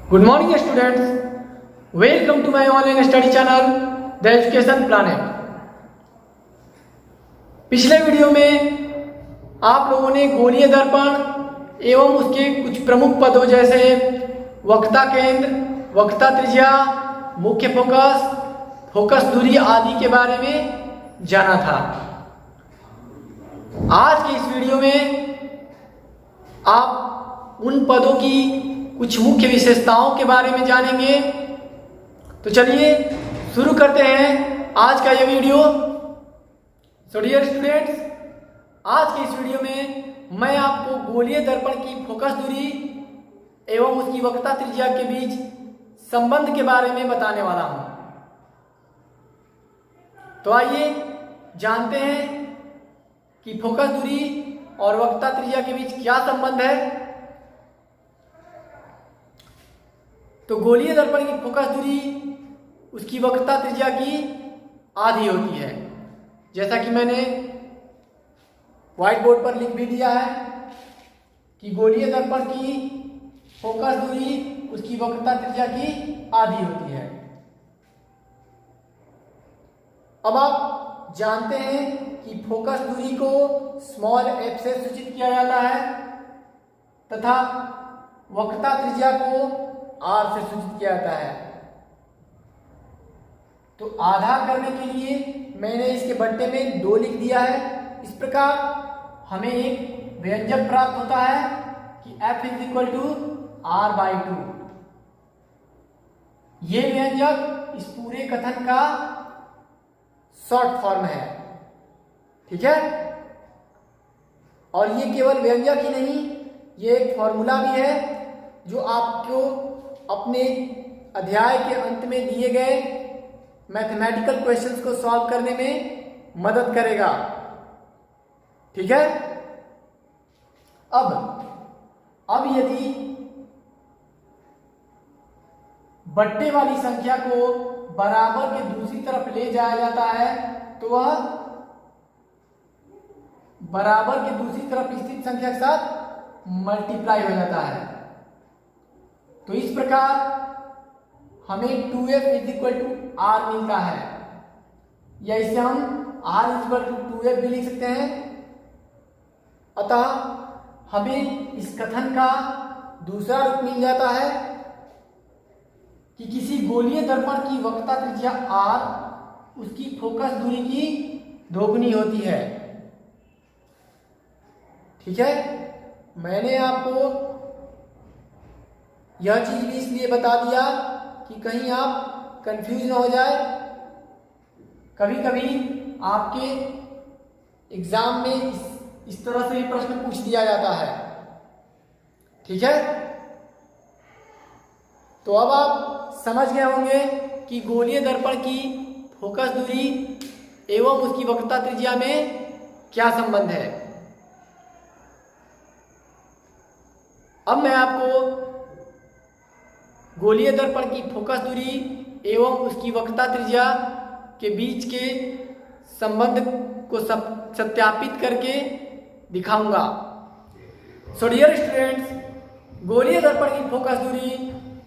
Good morning students, welcome to my online study channel The Education Planet। पिछले video में आप लोगों ने गोलीय दर्पण एवं उसके कुछ प्रमुख पदों जैसे वक्रता केंद्र, वक्रता त्रिज्या, मुख्य फोकस, फोकस दूरी आदि के बारे में जाना था। आज के इस वीडियो में आप उन पदों की कुछ मुख्य विशेषताओं के बारे में जानेंगे। तो चलिए शुरू करते हैं आज का यह वीडियो। सो डियर स्टूडेंट्स, आज के इस वीडियो में मैं आपको गोलीय दर्पण की फोकस दूरी एवं उसकी वक्रता त्रिज्या के बीच संबंध के बारे में बताने वाला हूं। तो आइए जानते हैं कि फोकस दूरी और वक्रता त्रिज्या के बीच क्या संबंध है। तो गोलीय दर्पण की फोकस दूरी उसकी वक्रता त्रिज्या की आधी होती है, जैसा कि मैंने व्हाइट बोर्ड पर लिख भी दिया है कि गोलीय दर्पण की फोकस दूरी उसकी वक्रता त्रिज्या की आधी होती है। अब आप जानते हैं कि फोकस दूरी को स्मॉल f से सूचित किया जाता है तथा वक्रता त्रिज्या को r से सूचित किया जाता है। तो आधा करने के लिए मैंने इसके बट्टे में 2 लिख दिया है। इस प्रकार हमें एक व्यंजक प्राप्त होता है कि f = r/2। ये व्यंजक इस पूरे कथन का शॉर्ट फॉर्म है, ठीक है। और ये केवल व्यंजक ही नहीं, ये एक फॉर्मूला भी है जो आपको अपने अध्याय के अंत में दिए गए मैथमेटिकल क्वेश्चंस को सॉल्व करने में मदद करेगा, ठीक है। अब यदि बट्टे वाली संख्या को बराबर के दूसरी तरफ ले जाया जाता है तो वह बराबर के दूसरी तरफ स्थित संख्या के साथ मल्टीप्लाई हो जाता है। तो इस प्रकार हमें 2f = r मिलता है, या इसे हम r = 2f भी लिख सकते हैं। अतः हमें इस कथन का दूसरा रूप मिल जाता है कि किसी गोलीय दर्पण की वक्रता त्रिज्या r उसकी फोकस दूरी की दोगुनी होती है, ठीक है। मैंने आपको यह चीज भी इसलिए बता दिया कि कहीं आप कंफ्यूज ना हो जाए। कभी कभी आपके एग्जाम में इस तरह से भी प्रश्न पूछ दिया जाता है, ठीक है। तो अब आप समझ गए होंगे कि गोलीय दर्पण की फोकस दूरी एवं उसकी वक्रता त्रिज्या में क्या संबंध है। अब मैं आपको गोलीय दर्पण की फोकस दूरी एवं उसकी वक्रता त्रिज्या के बीच के संबंध को सत्यापित करके दिखाऊंगा। सो डियर स्टूडेंट्स, गोलीय दर्पण की फोकस दूरी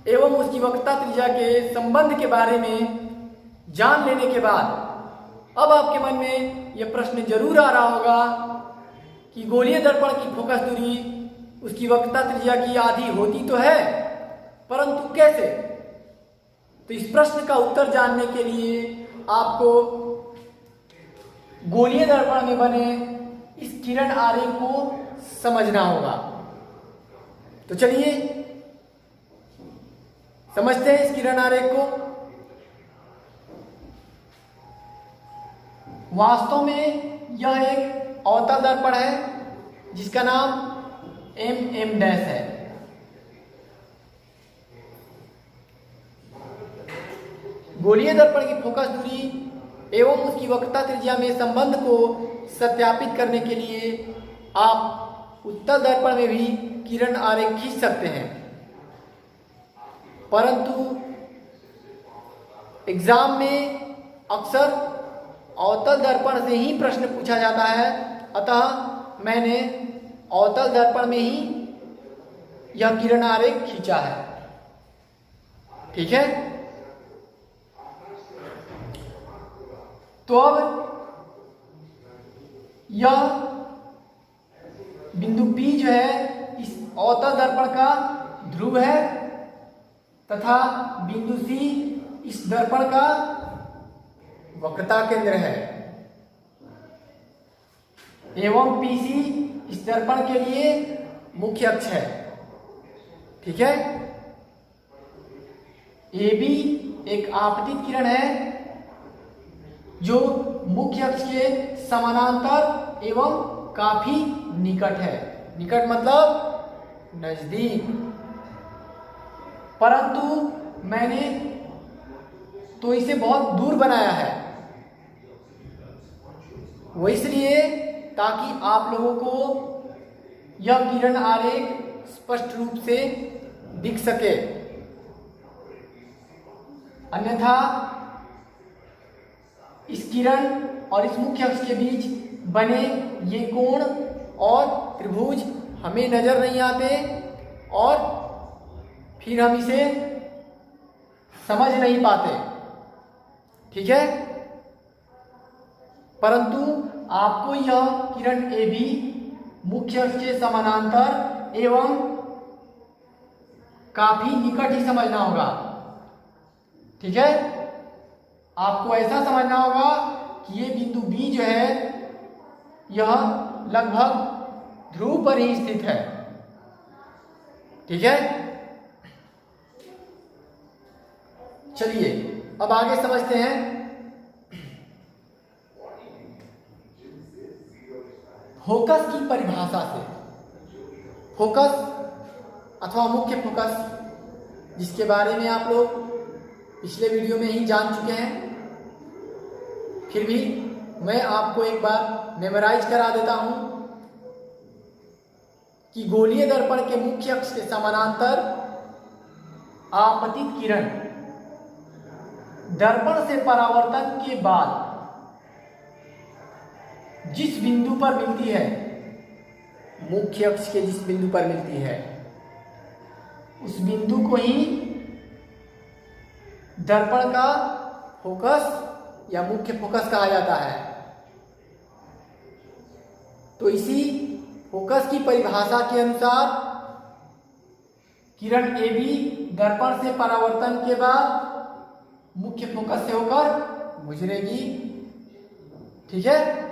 एवं उसकी वक्रता त्रिज्या के संबंध के बारे में जान लेने के बाद अब आपके मन में यह प्रश्न जरूर आ रहा होगा कि गोलीय दर्पण की फोकस दूरी उसकी वक्रता त्रिज्या की आधी होती तो है, परंतु कैसे। तो इस प्रश्न का उत्तर जानने के लिए आपको गोलीय दर्पण में बने इस किरण आरेख को समझना होगा। तो चलिए समझते हैं इस किरण आरेख को। वास्तव में यह एक अवतल दर्पण है जिसका नाम MM' है। गोलीय दर्पण की फोकस दूरी एवं उसकी वक्रता त्रिज्या में संबंध को सत्यापित करने के लिए आप उत्तल दर्पण में भी किरण आरेख खींच सकते हैं, परंतु एग्जाम में अक्सर अवतल दर्पण से ही प्रश्न पूछा जाता है। अतः मैंने अवतल दर्पण में ही यह किरण आरेख खींचा है। ठीक है। तो अब यह बिंदु P जो है इस अवतल दर्पण का ध्रुव है तथा बिंदु C इस दर्पण का वक्रता केंद्र है एवं PC इस दर्पण के लिए मुख्य अक्ष है। ठीक है। AB एक आपतित किरण है जो मुख्य अक्ष के समानांतर एवं काफी निकट है। निकट मतलब नजदीक, परंतु मैंने तो इसे बहुत दूर बनाया है। वो इसलिए ताकि आप लोगों को यह किरण आरेख स्पष्ट रूप से दिख सके, अन्यथा इस किरण और इस मुख्य अक्ष के बीच बने ये कोण और त्रिभुज हमें नजर नहीं आते और फिर हम इसे समझ नहीं पाते। ठीक है। परंतु आपको यह किरण AB मुख्य अक्ष के समानांतर एवं काफी निकट ही समझना होगा। ठीक है। आपको ऐसा समझना होगा कि ये बिंदु B जो है यह लगभग ध्रुव पर ही स्थित है। ठीक है। चलिए अब आगे समझते हैं। फोकस की परिभाषा से, फोकस अथवा मुख्य फोकस जिसके बारे में आप लोग पिछले वीडियो में ही जान चुके हैं, फिर भी मैं आपको एक बार मेमोराइज करा देता हूं कि गोलीय दर्पण के मुख्य अक्ष के समानांतर आपतित किरण दर्पण से परावर्तन के बाद जिस बिंदु पर मिलती है, मुख्य अक्ष के जिस बिंदु पर मिलती है, उस बिंदु को ही दर्पण का फोकस या मुख्य फोकस कहा जाता है। तो इसी फोकस की परिभाषा के अनुसार किरण AB दर्पण से परावर्तन के बाद मुख्य फोकस से होकर गुजरेगी। ठीक है।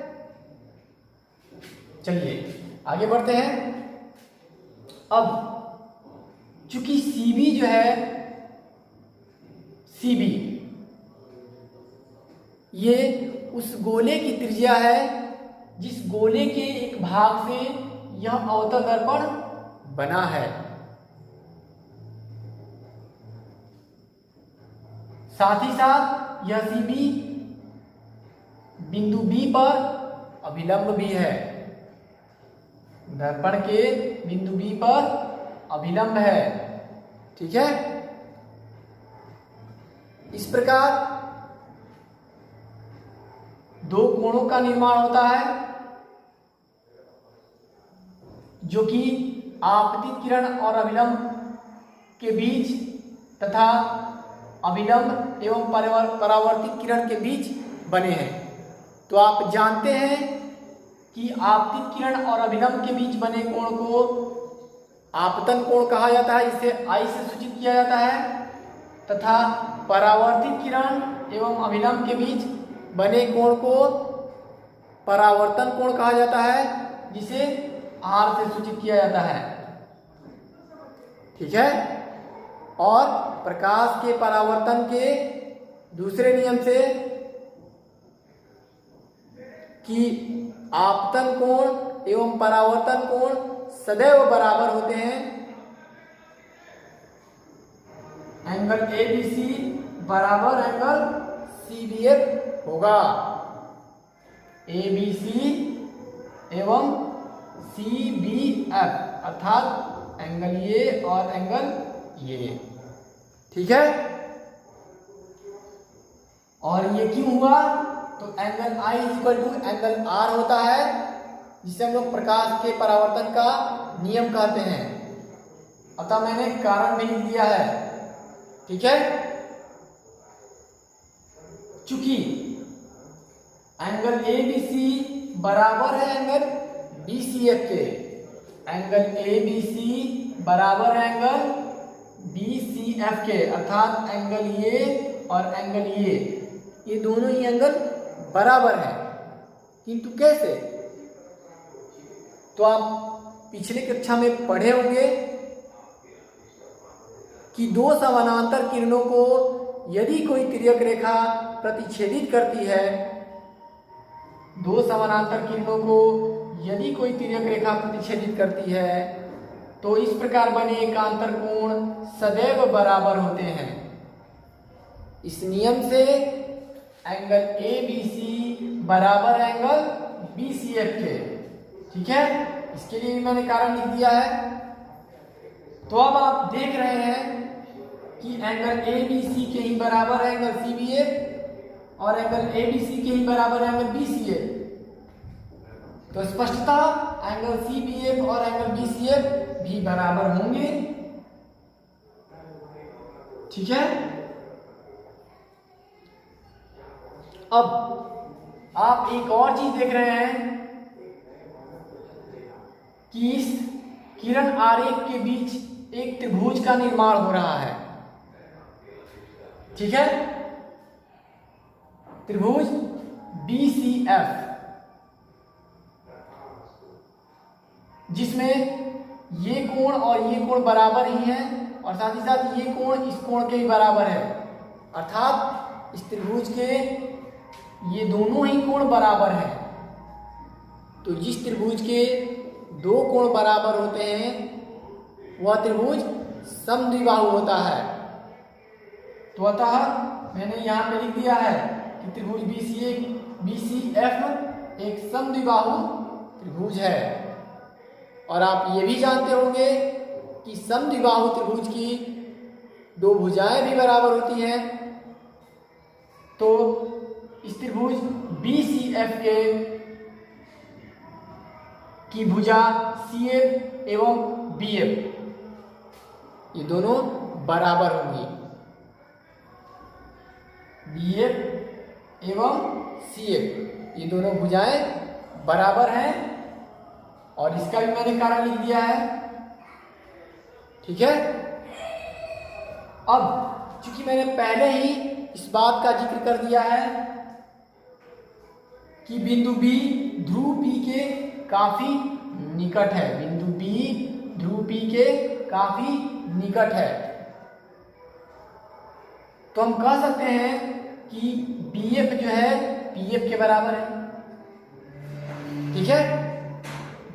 चलिए आगे बढ़ते हैं। अब चूंकि CB जो है, CB ये उस गोले की त्रिज्या है जिस गोले के एक भाग से यह अवतल दर्पण बना है। साथ ही साथ यह CB बिंदु B पर अभिलंब भी है, दर्पण के बिंदु B पर अभिलंब है। ठीक है। इस प्रकार दो कोणों का निर्माण होता है जो कि आपतित किरण और अभिलंब के बीच तथा अभिलंब एवं परावर्तित किरण के बीच बने हैं। तो आप जानते हैं कि आपतित किरण और अभिलंब के बीच बने कोण को आपतन कोण कहा जाता है, इसे I से सूचित किया जाता है, तथा परावर्तित किरण एवं अभिलंब के बीच बने कोण को परावर्तन कोण कहा जाता है, जिसे R से सूचित किया जाता है। ठीक है। और प्रकाश के परावर्तन के दूसरे नियम से कि आपतन कोण एवं परावर्तन कोण सदैव बराबर होते हैं, एंगल ABC बराबर एंगल CBF होगा। ABC एवं CBF अर्थात एंगल ये और एंगल ये। ठीक है। और ये क्यों हुआ? तो angle I equal to angle R होता है, जिसे हम लोग प्रकाश के परावर्तन का नियम कहते हैं। अतः मैंने कारण भी लिख दिया है। ठीक है। चूंकि एंगल ABC बराबर है एंगल BCF के, एंगल ABC बराबर है एंगल BCF के, अर्थात एंगल ये और एंगल ये दोनों ही एंगल बराबर है। किंतु कैसे? तो आप पिछले कक्षा में पढ़े होंगे कि दो समानांतर किरणों को यदि कोई तिर्यक रेखा प्रतिच्छेदित करती है, दो समानांतर किरणों को यदि कोई तिर्यक रेखा प्रतिच्छेदित करती है तो इस प्रकार बने एकांतर कोण सदैव बराबर होते हैं। इस नियम से एंगल ABC बराबर एंगल BCF के, ठीक है। इसके लिए भी मैंने कारण लिख दिया है। तो अब आप देख रहे हैं कि एंगल ABC के ही बराबर है एंगल CBF और एंगल ABC के ही बराबर है एंगल BCF। तो स्पष्टतः एंगल CBF और एंगल BCF भी बराबर होंगे, ठीक है। अब आप एक और चीज देख रहे हैं कि इस किरण आरेख के बीच एक त्रिभुज का निर्माण हो रहा है, ठीक है। त्रिभुज BCF, जिसमें ये कोण और ये कोण बराबर ही हैं और साथ ही साथ ये कोण इस कोण के ही बराबर है, अर्थात इस त्रिभुज के ये दोनों ही कोण बराबर हैं। तो जिस त्रिभुज के दो कोण बराबर होते हैं वह त्रिभुज समद्विबाहु होता है। तो अतः मैंने यहाँ पे लिख दिया है कि त्रिभुज BCF एक समद्विबाहु त्रिभुज है। और आप ये भी जानते होंगे कि समद्विबाहु त्रिभुज की दो भुजाएं भी बराबर होती हैं। तो इस त्रिभुज BCF की भुजा CF एवं BF ये दोनों बराबर होंगी। BF एवं CF ये दोनों भुजाएं बराबर हैं और इसका भी मैंने कारण लिख दिया है, ठीक है। अब चूंकि मैंने पहले ही इस बात का जिक्र कर दिया है कि बिंदु B ध्रुव P के काफी निकट है, बिंदु B ध्रुव P के काफी निकट है, तो हम कह सकते हैं कि BF जो है PF के बराबर है, ठीक है।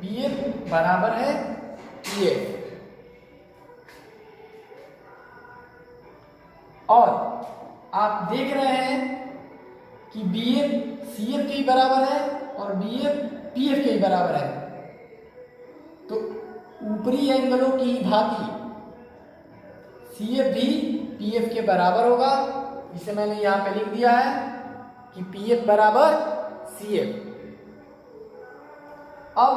BF बराबर है PF। और आप देख रहे हैं कि BF CF के ही बराबर है और BF PF के ही बराबर है। तो ऊपरी एंगलों की भांति CF भी PF के बराबर होगा। इसे मैंने यहाँ पे लिख दिया है कि PF बराबर CF। अब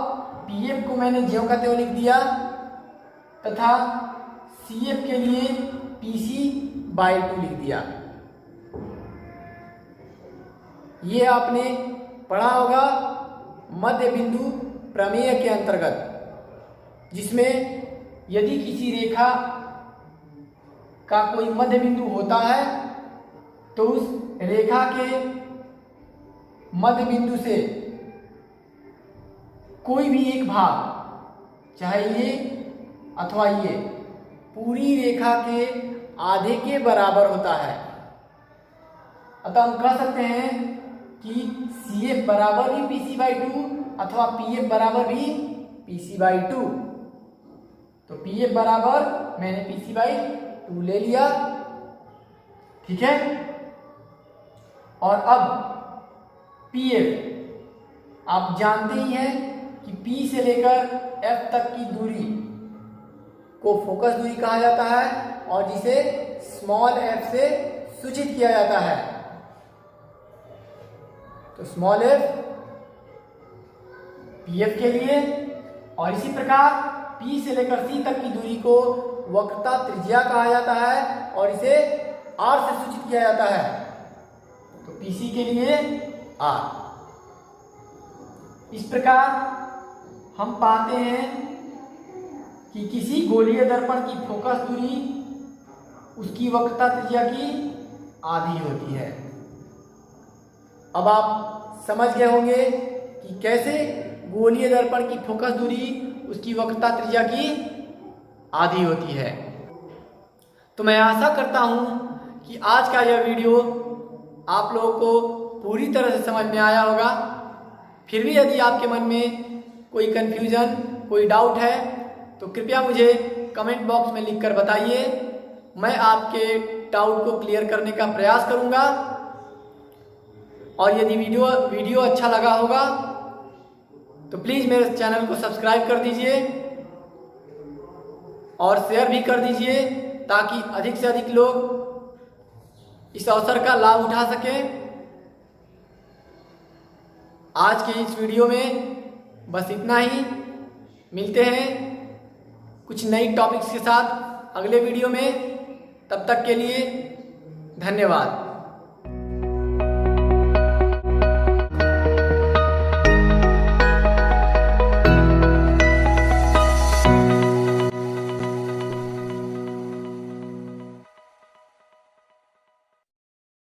PF को मैंने ज्यों का त्यों लिख दिया तथा CF के लिए PC/2 लिख दिया। ये आपने पढ़ा होगा मध्य बिंदु प्रमेय के अंतर्गत, जिसमें यदि किसी रेखा का कोई मध्य बिंदु होता है तो उस रेखा के मध्य बिंदु से कोई भी एक भाग, चाहे ये अथवा ये, पूरी रेखा के आधे के बराबर होता है। अतः हम कह सकते हैं कि CF बराबर भी PC/2 अथवा PF बराबर भी PC/2। तो PF बराबर मैंने PC/2 ले लिया, ठीक है। और अब PF आप जानते ही हैं कि P से लेकर F तक की दूरी को फोकस दूरी कहा जाता है और जिसे स्मॉल f से सूचित किया जाता है। तो स्मॉल f PF के लिए और इसी प्रकार P से लेकर C तक की दूरी को वक्रता त्रिज्या कहा जाता है और इसे R से सूचित किया जाता है। तो PC के लिए R। इस प्रकार हम पाते हैं कि किसी गोलीय दर्पण की फोकस दूरी उसकी वक्रता त्रिज्या की आधी होती है। अब आप समझ गए होंगे कि कैसे गोलीय दर्पण की फोकस दूरी उसकी वक्रता त्रिज्या की आधी होती है। तो मैं आशा करता हूं कि आज का यह वीडियो आप लोगों को पूरी तरह से समझ में आया होगा। फिर भी यदि आपके मन में कोई कन्फ्यूजन, कोई डाउट है तो कृपया मुझे कमेंट बॉक्स में लिखकर बताइए। मैं आपके डाउट को क्लियर करने का प्रयास करूंगा। और यदि वीडियो अच्छा लगा होगा तो प्लीज़ मेरे चैनल को सब्सक्राइब कर दीजिए और शेयर भी कर दीजिए ताकि अधिक से अधिक लोग इस अवसर का लाभ उठा सकें। आज के इस वीडियो में बस इतना ही। मिलते हैं कुछ नई टॉपिक्स के साथ अगले वीडियो में। तब तक के लिए धन्यवाद।